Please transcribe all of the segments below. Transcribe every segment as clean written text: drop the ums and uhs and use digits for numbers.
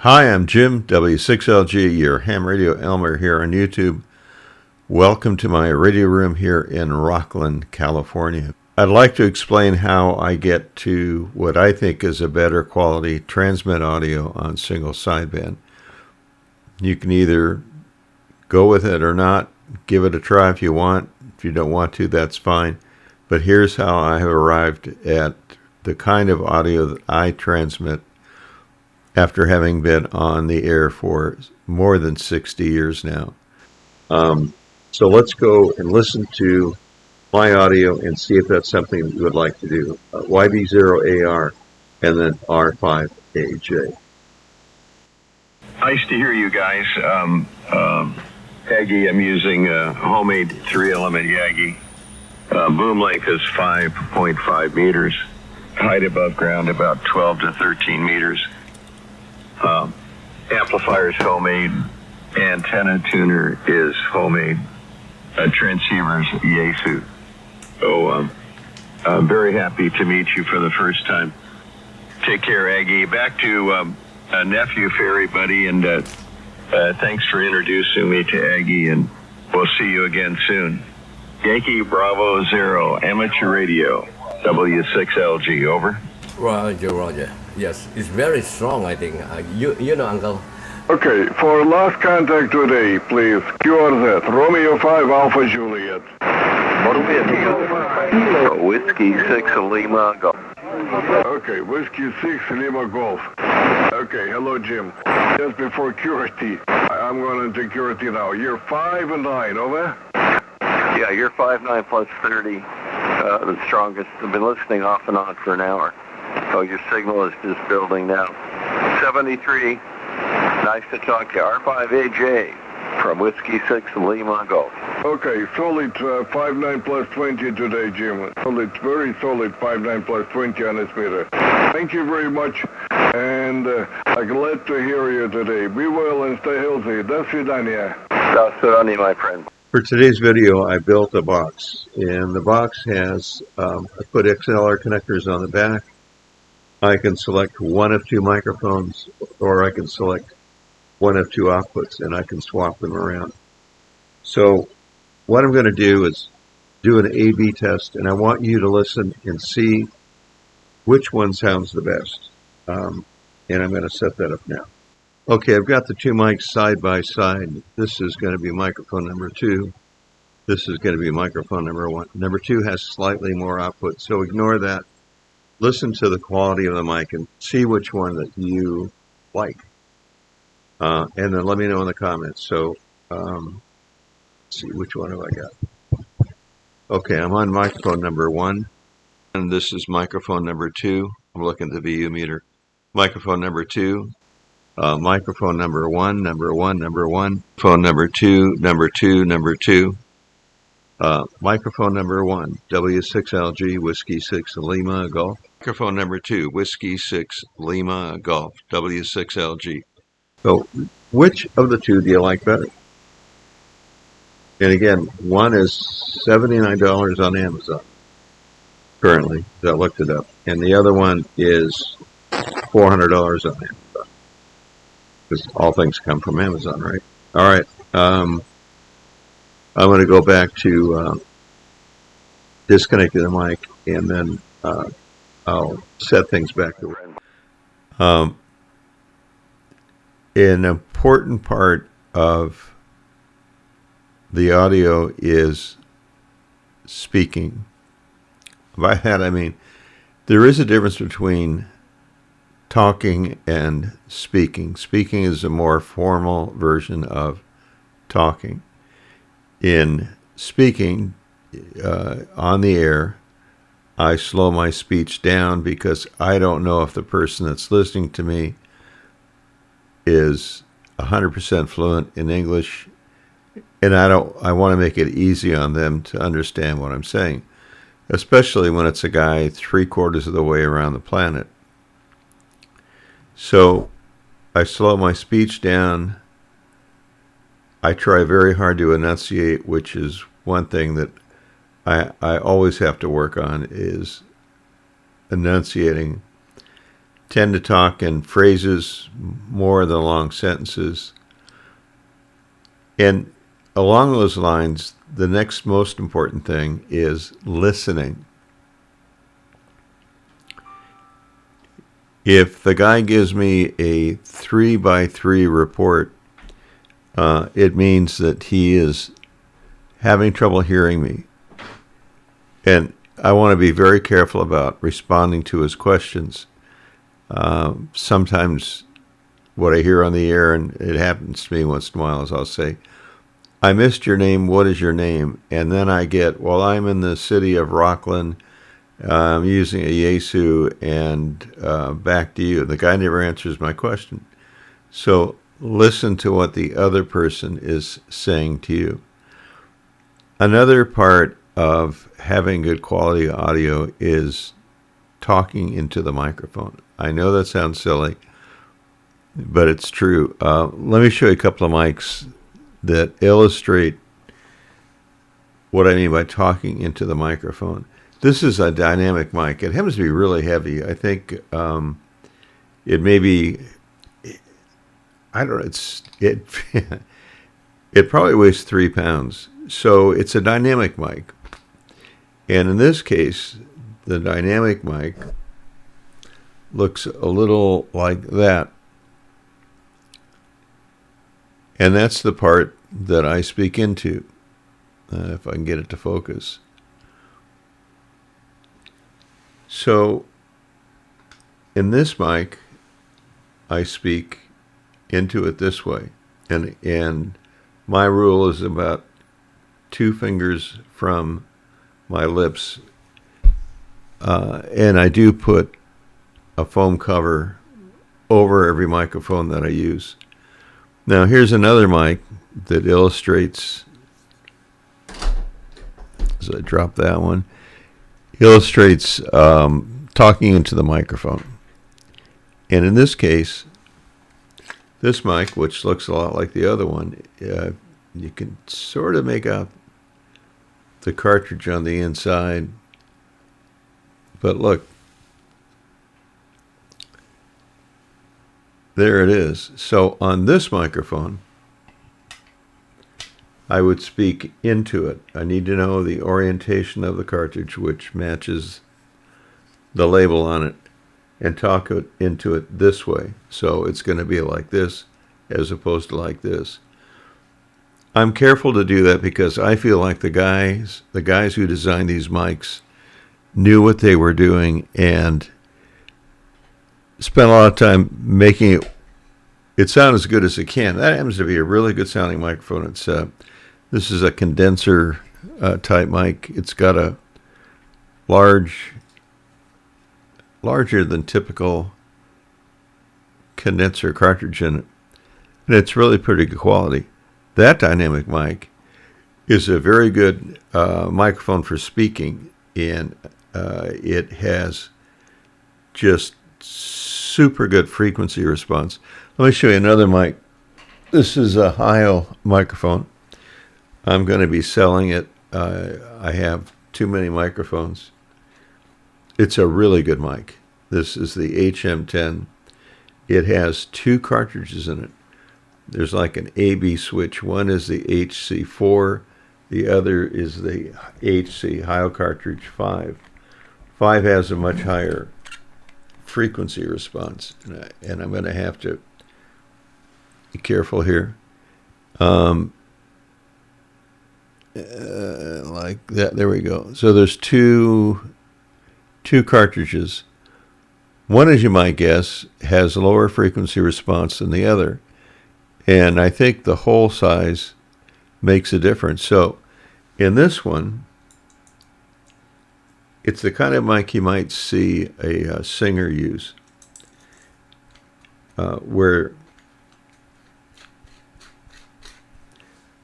Hi, I'm Jim, W6LG, your ham radio Elmer here on YouTube. Welcome to my radio room here in Rockland, California. I'd like to explain how I get to what I think is a better quality transmit audio on single sideband. You can either go with it or not, give it a try if you want. If you don't want to, that's fine. But here's how I have arrived at the kind of audio that I transmit after having been on the air for more than 60 years now. So let's go and listen to my audio and see if that's something that you would like to do. YB0AR and then R5AJ. Nice to hear you guys. Yagi, I'm using a homemade 3-element Yagi. Boom length is 5.5 meters. Height above ground about 12 to 13 meters. Amplifier is homemade. Antenna tuner is homemade. Transceiver's Yaesu. So I'm very happy to meet you for the first time. Take care, Aggie. Back to nephew Ferry, buddy, and thanks for introducing me to Aggie, and we'll see you again soon. Yankee Bravo Zero, amateur radio, W6LG, over. Roger. Yes, it's very strong, I think. You know, Uncle. Okay, for last contact today, please, QRZ, Romeo 5 Alpha Juliet. Whiskey 6 Lima Golf. Okay, Whiskey 6 Lima Golf. Okay, hello Jim. Just before QRT, I'm going to take QRT now. You're 5 and 9, over? Yeah, you're 5'9" plus 30, the strongest. I've been listening off and on for an hour. So your signal is just building now. 73, nice to talk to you. R5AJ from Whiskey 6 Lima Golf. Okay, solid 5'9" plus 20 today, Jim. Solid, very solid 5'9" plus 20 on this meter. Thank you very much, and I'm glad to hear you today. Be well and stay healthy. До свидания. До свидания, my friend. For today's video, I built a box, and the box has, I put XLR connectors on the back. I can select one of two microphones, or I can select one of two outputs, and I can swap them around. So what I'm going to do is do an A/B test, and I want you to listen and see which one sounds the best. And I'm going to set that up now. Okay, I've got the two mics side by side. This is going to be microphone number 2. This is going to be microphone number 1. Number 2 has slightly more output, so ignore that. Listen to the quality of the mic and see which one that you like. And then let me know in the comments. So, let's see, which one have I got? Okay, I'm on microphone number 1. And this is microphone number 2. I'm looking at the VU meter. Microphone number 2. Microphone number 1, number 1, number 1. Phone number 2, number 2, number 2. Microphone number 1, W6LG, Whiskey 6 Lima Golf. Microphone number 2, Whiskey 6 Lima Golf, W6LG. So, which of the two do you like better? And again, one is $79 on Amazon, currently, I looked it up. And the other one is $400 on Amazon. Because all things come from Amazon, right? All right. I'm going to go back to disconnecting the mic, and then I'll set things back to work. An important part of the audio is speaking. By that I mean there is a difference between talking and speaking. Speaking is a more formal version of talking. In speaking on the air, I slow my speech down because I don't know if the person that's listening to me is 100% fluent in English, and I want to make it easy on them to understand what I'm saying, especially when it's a guy 3/4 of the way around the planet. So I slow my speech down. I try very hard to enunciate, which is one thing that I always have to work on, is enunciating. tend to talk in phrases more than long sentences. And along those lines, the next most important thing is listening. If the guy gives me a 3x3 report, it means that he is having trouble hearing me. And I want to be very careful about responding to his questions. Sometimes what I hear on the air, and it happens to me once in a while, is I'll say, I missed your name, what is your name? And then I get, well, I'm in the city of Rockland, I'm using a Yaesu, and back to you. The guy never answers my question. So listen to what the other person is saying to you. Another part of having good quality audio is talking into the microphone. I know that sounds silly, but it's true. Let me show you a couple of mics that illustrate what I mean by talking into the microphone. This is a dynamic mic. It happens to be really heavy. I think it may be, I don't know, it probably weighs 3 pounds. So it's a dynamic mic. And in this case, the dynamic mic looks a little like that. And that's the part that I speak into, if I can get it to focus. So in this mic, I speak into it this way. And my rule is about 2 fingers from my lips. And I do put a foam cover over every microphone that I use. Now here's another mic that illustrates, as I drop that one, illustrates talking into the microphone. And in this case, this mic, which looks a lot like the other one, you can sort of make out the cartridge on the inside. But look, there it is. So on this microphone, I would speak into it. I need to know the orientation of the cartridge, which matches the label on it, and talk into it this way. So it's going to be like this as opposed to like this. I'm careful to do that because I feel like the guys who designed these mics knew what they were doing and spent a lot of time making it sound as good as it can. That happens to be a really good sounding microphone. It's this is a condenser type mic. It's got a larger than typical condenser cartridge in it, and it's really pretty good quality. That dynamic mic is a very good microphone for speaking, and it has just super good frequency response. Let me show you another mic. This is a Hio microphone. I'm going to be selling it. I have too many microphones. It's a really good mic. This is the HM10. It has 2 cartridges in it. There's like an A-B switch. One is the HC4. The other is the HC, Hio cartridge 5. 5 has a much higher frequency response. And I'm going to have to be careful here. Like that. There we go. So there's two cartridges. One, as you might guess, has lower frequency response than the other. And I think the hole size makes a difference. So in this one, it's the kind of mic you might see a singer use, where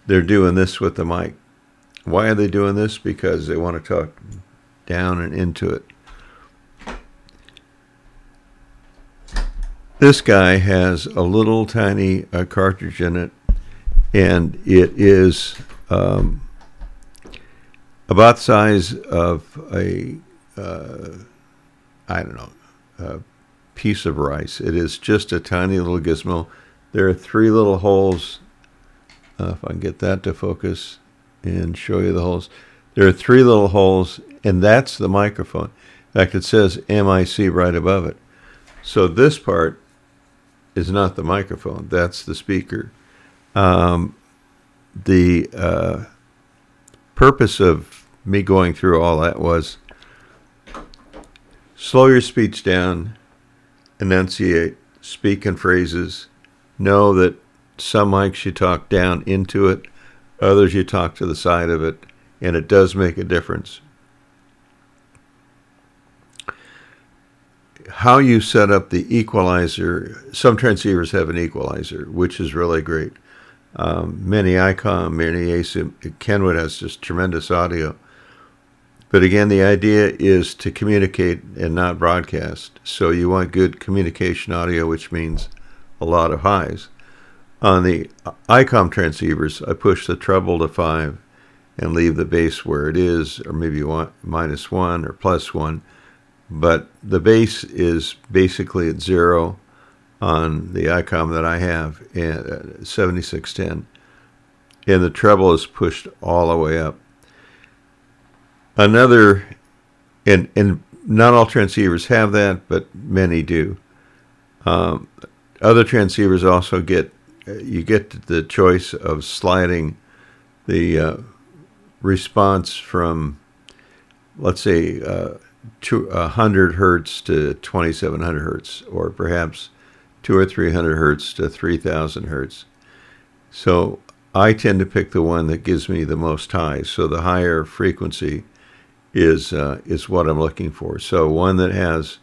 they're doing this with the mic. Why are they doing this? Because they want to talk down and into it. This guy has a little tiny cartridge in it, and it is about the size of a, I don't know, a piece of rice. It is just a tiny little gizmo. There are 3 little holes. If I can get that to focus and show you the holes. There are 3 little holes, and that's the microphone. In fact, it says MIC right above it. So this part is not the microphone. That's the speaker. The purpose of me going through all that was slow your speech down, enunciate, speak in phrases, know that some mics you talk down into it, others you talk to the side of it, and it does make a difference. How you set up the equalizer, some transceivers have an equalizer, which is really great. Many ICOM, many ASIM, Kenwood has just tremendous audio. But again, the idea is to communicate and not broadcast. So you want good communication audio, which means a lot of highs. On the ICOM transceivers, I push the treble to 5 and leave the bass where it is, or maybe you want -1 or +1. But the bass is basically at 0 on the ICOM that I have, 7610. And the treble is pushed all the way up. Another, and not all transceivers have that, but many do. Other transceivers also get, you get the choice of sliding the response from, let's say, 100 hertz to 2700 hertz, or perhaps 200 or 300 hertz to 3000 hertz. So I tend to pick the one that gives me the most highs. So the higher frequency is what I'm looking for. So one that has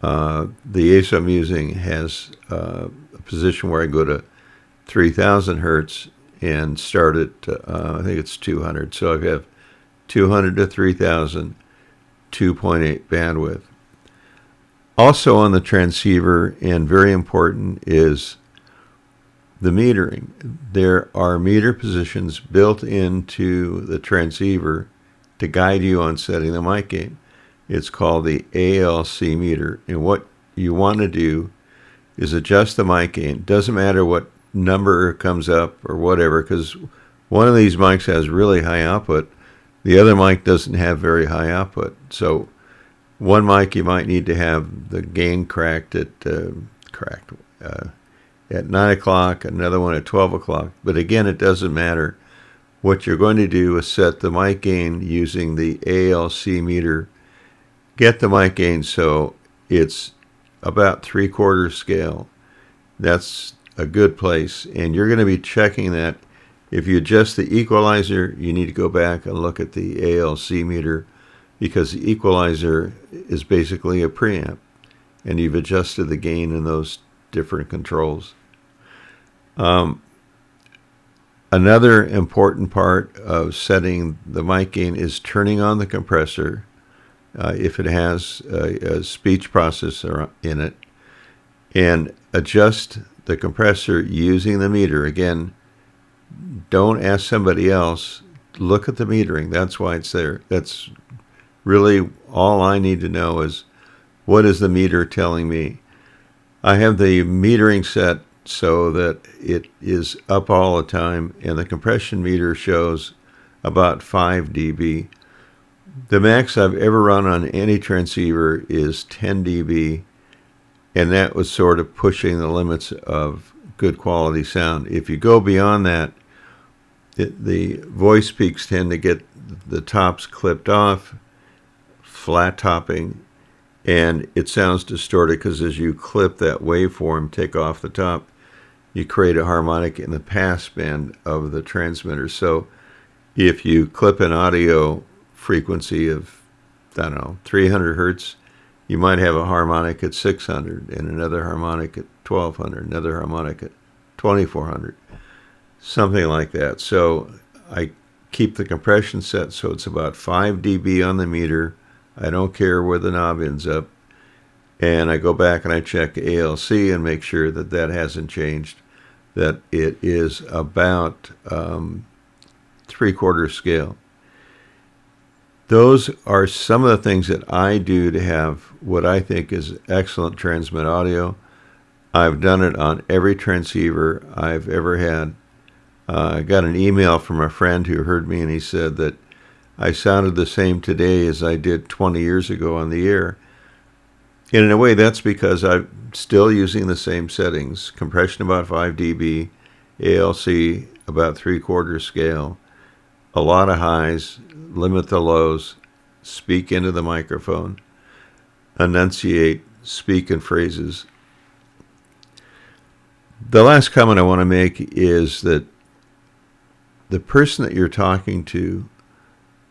the ace I'm using has a position where I go to 3000 hertz and start at I think it's 200. So I have 200 to 3000, 2.8 bandwidth. Also on the transceiver, and very important, is the metering. There are meter positions built into the transceiver to guide you on setting the mic gain. It's called the ALC meter, and what you want to do is adjust the mic gain. Doesn't matter what number comes up or whatever, because one of these mics has really high output, the other mic doesn't have very high output. So one mic you might need to have the gain cracked at 9 o'clock, another one at 12 o'clock. But again, it doesn't matter. What you're going to do is set the mic gain using the ALC meter. Get the mic gain so it's about 3/4 scale. That's a good place. And you're going to be checking that. If you adjust the equalizer, you need to go back and look at the ALC meter, because the equalizer is basically a preamp, and you've adjusted the gain in those different controls. Another important part of setting the mic gain is turning on the compressor if it has a speech processor in it, and adjust the compressor using the meter. Again, don't ask somebody else. Look at the metering. That's why it's there. That's really all I need to know is, what is the meter telling me? I have the metering set so that it is up all the time, and the compression meter shows about 5 dB. The max I've ever run on any transceiver is 10 dB, and that was sort of pushing the limits of good quality sound. If you go beyond that, the voice peaks tend to get the tops clipped off, flat topping, and it sounds distorted because as you clip that waveform, take off the top, you create a harmonic in the pass band of the transmitter. So if you clip an audio frequency of, I don't know, 300 hertz, you might have a harmonic at 600 and another harmonic at 1200, another harmonic at 2400, something like that. So I keep the compression set so it's about 5 dB on the meter. I don't care where the knob ends up. And I go back and I check ALC and make sure that that hasn't changed, that it is about 3/4 scale. those are some of the things that I do to have what I think is excellent transmit audio. I've done it on every transceiver I've ever had. I got an email from a friend who heard me, and he said that I sounded the same today as I did 20 years ago on the air. And in a way, that's because I'm still using the same settings. Compression about 5 dB, ALC about 3/4 scale, a lot of highs, limit the lows, speak into the microphone, enunciate, speak in phrases. The last comment I want to make is that the person that you're talking to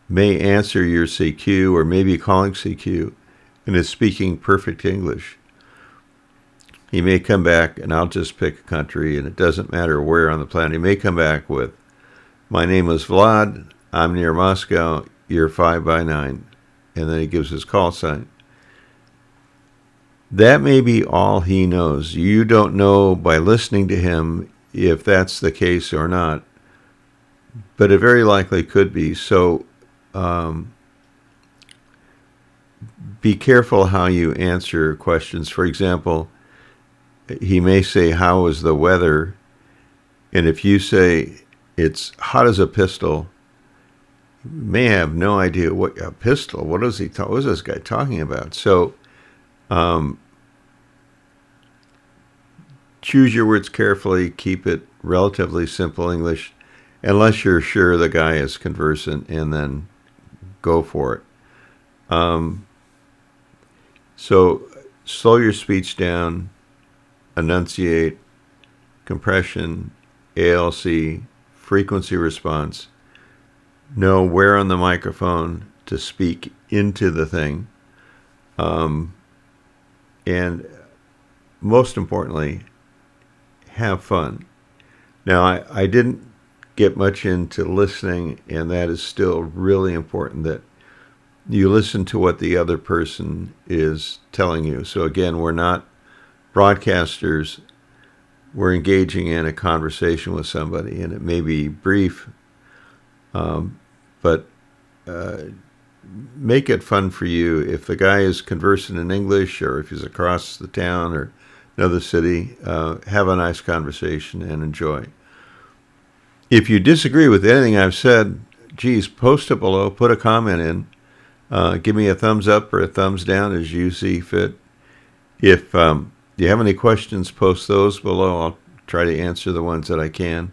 may answer your CQ or maybe calling CQ and is speaking perfect English. He may come back, and I'll just pick a country, and it doesn't matter where on the planet. He may come back with, "My name is Vlad, I'm near Moscow, you're 5x9, and then he gives his call sign. That may be all he knows. You don't know by listening to him if that's the case or not, but it very likely could be. So be careful how you answer questions. For example, he may say, "How is the weather?" And if you say, "It's hot as a pistol," you may have no idea what a pistol. What is this guy talking about? So choose your words carefully. Keep it relatively simple English, unless you're sure the guy is conversant, and then go for it. So slow your speech down, enunciate, compression, ALC, frequency response. Know where on the microphone to speak into the thing. And most importantly, have fun. Now, I didn't get much into listening, and that is still really important, that you listen to what the other person is telling you. So again, we're not broadcasters. We're engaging in a conversation with somebody, and it may be brief, but make it fun for you. If the guy is conversing in English, or if he's across the town or another city, have a nice conversation and enjoy. If you disagree with anything I've said, geez, post it below, put a comment in. Give me a thumbs up or a thumbs down as you see fit. If you have any questions, post those below. I'll try to answer the ones that I can.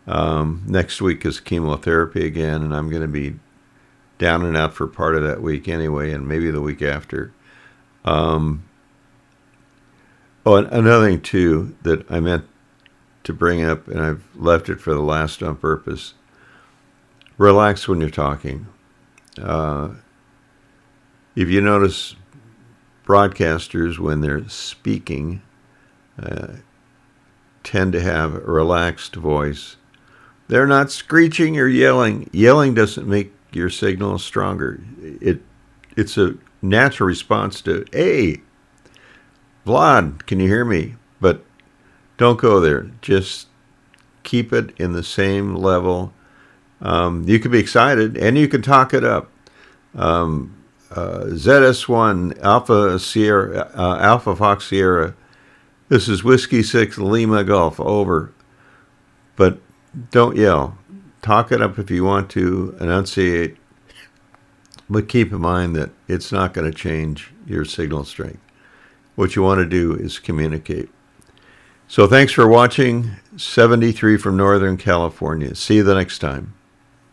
Next week is chemotherapy again, and I'm going to be down and out for part of that week anyway, and maybe the week after. Another thing, too, that I meant to bring up, and I've left it for the last on purpose. Relax when you're talking. If you notice, broadcasters, when they're speaking, tend to have a relaxed voice. They're not screeching or yelling. Yelling doesn't make your signal stronger. It's a natural response to, "Hey, Vlad, can you hear me?" But don't go there. Just keep it in the same level. You can be excited, and you can talk it up. ZS1 Alpha Sierra, Alpha Fox Sierra. This is Whiskey 6 Lima Golf. Over. But don't yell. Talk it up if you want to. Enunciate. But keep in mind that it's not going to change your signal strength. What you want to do is communicate. So thanks for watching. 73 from Northern California. See you the next time.